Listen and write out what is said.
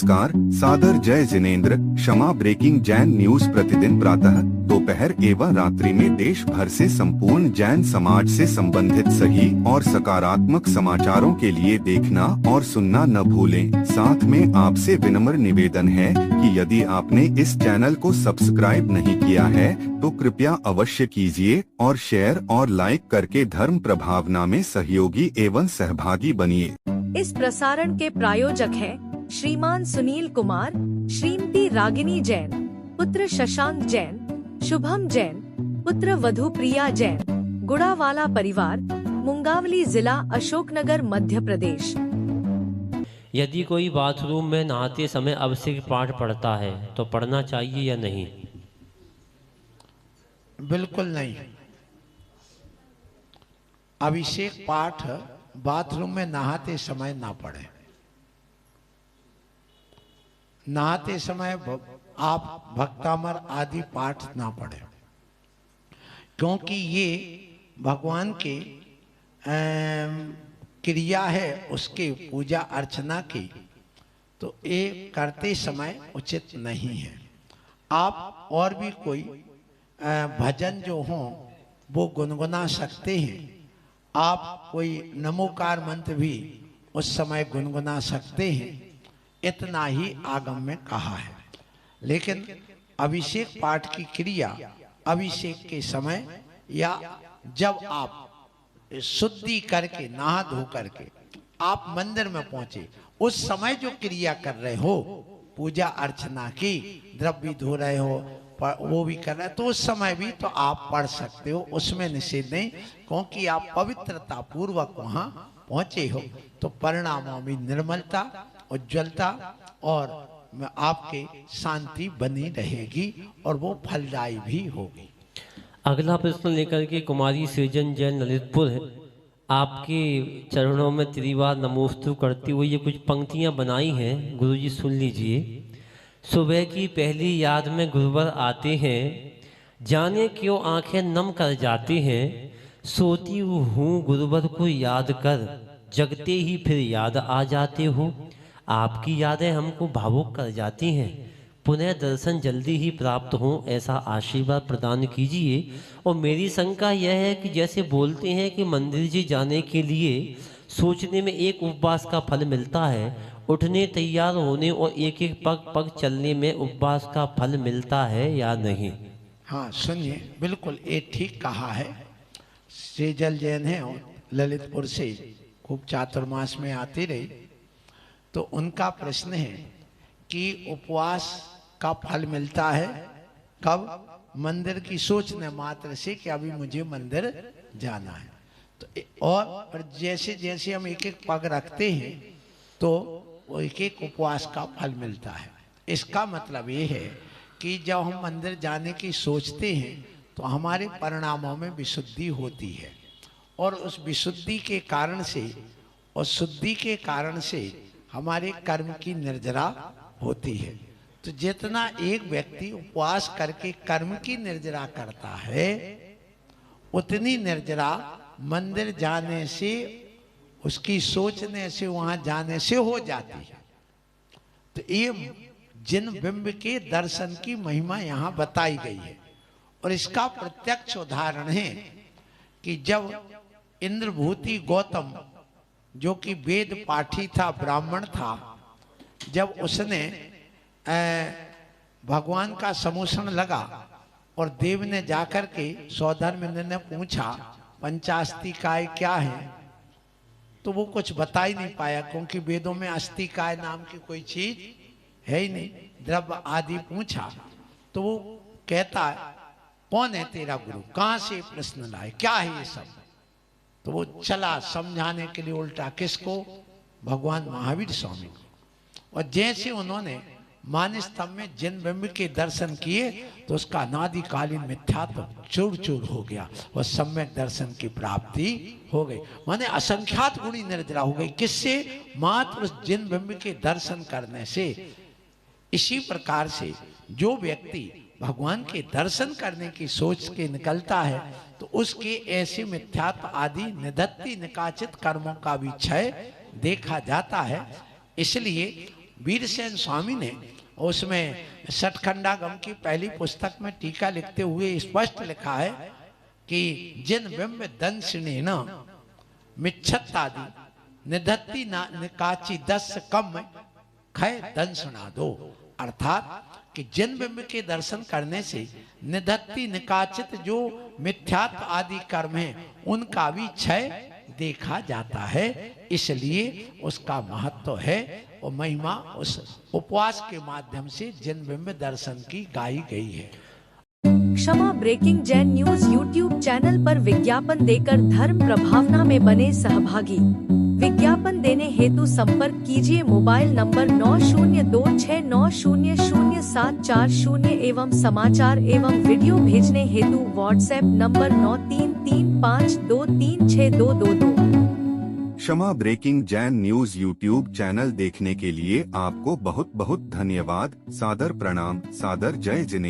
नमस्कार, सादर जय जिनेंद्र। क्षमा ब्रेकिंग जैन न्यूज प्रतिदिन प्रातः, दोपहर एवं रात्रि में देश भर से संपूर्ण जैन समाज से संबंधित सही और सकारात्मक समाचारों के लिए देखना और सुनना न भूलें। साथ में आपसे विनम्र निवेदन है कि यदि आपने इस चैनल को सब्सक्राइब नहीं किया है तो कृपया अवश्य कीजिए और शेयर और लाइक करके धर्म प्रभावना में सहयोगी एवं सहभागी बनिए। इस प्रसारण के प्रायोजक हैं श्रीमान सुनील कुमार, श्रीमती रागिनी जैन, पुत्र शशांक जैन, शुभम जैन, पुत्र वधु प्रिया जैन, गुड़ावाला परिवार, मुंगावली जिला, अशोकनगर, मध्य प्रदेश। यदि कोई बाथरूम में नहाते समय अभिषेक पाठ पढ़ता है तो पढ़ना चाहिए या नहीं? बिल्कुल नहीं। अभिषेक पाठ बाथरूम में नहाते समय ना पढ़े। नहाते समय आप भक्तामर आदि पाठ ना पढ़े, क्योंकि ये भगवान के क्रिया है, उसके पूजा अर्चना की, तो ये करते समय उचित नहीं है। आप और भी कोई भजन जो हों वो गुनगुना सकते हैं। आप कोई नमोकार मंत्र भी उस समय गुनगुना सकते हैं, इतना ही आगम में कहा है। लेकिन अभिषेक पाठ की क्रिया अभिषेक के समय या जब आप शुद्धि करके नहा धो करके आप मंदिर में पहुंचे, उस समय जो क्रिया कर रहे हो, पूजा अर्चना की, द्रव्य धो रहे हो, वो भी कर रहे हैं, तो उस समय भी तो आप पढ़ सकते हो, उसमें निषेध नहीं, क्योंकि आप पवित्रता पूर्वक वहां पहुंचे हो। तो परिणामों में निर्मलता, उज्ज्वलता और आपके शांति बनी रहेगी और वो फलदायी भी होगी। अगला प्रश्न लेकर के कुमारी सृजन जैन ललितपुर है। आपके चरणों में त्रिवार नमोस्तु करती हुई ये कुछ पंक्तियां बनाई हैं, गुरुजी सुन लीजिए। सुबह की पहली याद में गुरुवर आते हैं, जाने क्यों आंखें नम कर जाते हैं। सोती हूँ गुरुवर को याद कर, जगते ही फिर याद आ जाते हो। आपकी यादें हमको भावुक कर जाती हैं, पुनः दर्शन जल्दी ही प्राप्त हो, ऐसा आशीर्वाद प्रदान कीजिए। और मेरी शंका यह है कि जैसे बोलते हैं कि मंदिर जी जाने के लिए सोचने में एक उपवास का फल मिलता है, उठने तैयार होने और एक एक पग पग चलने में उपवास का फल मिलता है या नहीं? हाँ सुनिए, बिल्कुल ये ठीक कहा है। सेजल जैन है और ललितपुर से खूब चातुर्मास में आती रही, तो उनका प्रश्न है कि उपवास का फल मिलता है कब? मंदिर की सोचने मात्र से कि अभी मुझे मंदिर जाना है। तो और जैसे जैसे हम एक एक पग रखते हैं तो एक एक उपवास का फल मिलता है। इसका मतलब ये है कि जब हम मंदिर जाने की सोचते हैं तो हमारे परिणामों में विशुद्धि होती है, और उस विशुद्धि के कारण से और शुद्धि के कारण से हमारे कर्म की निर्जरा होती है। तो जितना एक व्यक्ति उपवास करके कर्म की निर्जरा करता है, उतनी निर्जरा मंदिर जाने से, उसकी सोचने से, वहां जाने से हो जाती है। तो ये जिन बिंब के दर्शन की महिमा यहाँ बताई गई है, और इसका प्रत्यक्ष उदाहरण है कि जब इंद्रभूति गौतम, जो कि वेद पाठी था, ब्राह्मण था, जब उसने भगवान का समूषण लगा और देव ने जाकर के सौधर्मिंद्र ने पूछा पंचास्तिकाय क्या है, तो वो कुछ बता ही नहीं पाया, क्योंकि वेदों में अस्तिकाय नाम की कोई चीज है ही नहीं। द्रव्य आदि पूछा तो वो कहता है कौन है तेरा गुरु, कहां से प्रश्न लाए, क्या है ये सब? तो वो चला समझाने के लिए उल्टा किसको? भगवान महावीर स्वामी को। और जैसे उन्होंने मानस्तंभ में जिन बिंब के दर्शन किए तो उसका अनादिकालीन मिथ्यात्व चूर चूर हो गया और सम्यक दर्शन की प्राप्ति हो गई। माने असंख्यात गुणी निर्जरा हो गई। किससे? मात्र उस जिन बिंब के दर्शन करने से। इसी प्रकार से जो व्यक्ति भगवान के दर्शन करने की सोच के निकलता है तो उसके ऐसे मिथ्यात्व आदि निधत्ति निकाचित कर्मों का भी क्षय देखा जाता है। इसलिए वीरसेन स्वामी ने उसमें सठखंडागम की पहली पुस्तक में टीका लिखते हुए स्पष्ट लिखा है कि जिन बिंब दंशिणेन मिच्छत्तादि निधत्ति निकाची दस कम खय दंशना दो, अर्थात कि जिन बिंब के दर्शन करने से निधत्ति निकाचित जो मिथ्यात्व आदि कर्म है उनका भी क्षय देखा जाता है, इसलिए उसका महत्व है और महिमा उस उपवास के माध्यम से जिन बिंब दर्शन की गाई गई है। Kshama breaking Jain news YouTube channel पर विज्ञापन देकर धर्म प्रभावना में बने सहभागी। विज्ञापन देने हेतु संपर्क कीजिए मोबाइल नंबर 9026900740 एवं समाचार एवं वीडियो भेजने हेतु WhatsApp number 9335236222। Kshama breaking Jain news YouTube channel देखने के लिए आपको बहुत बहुत धन्यवाद। सादर प्रणाम, सादर जय जिनेंद्र।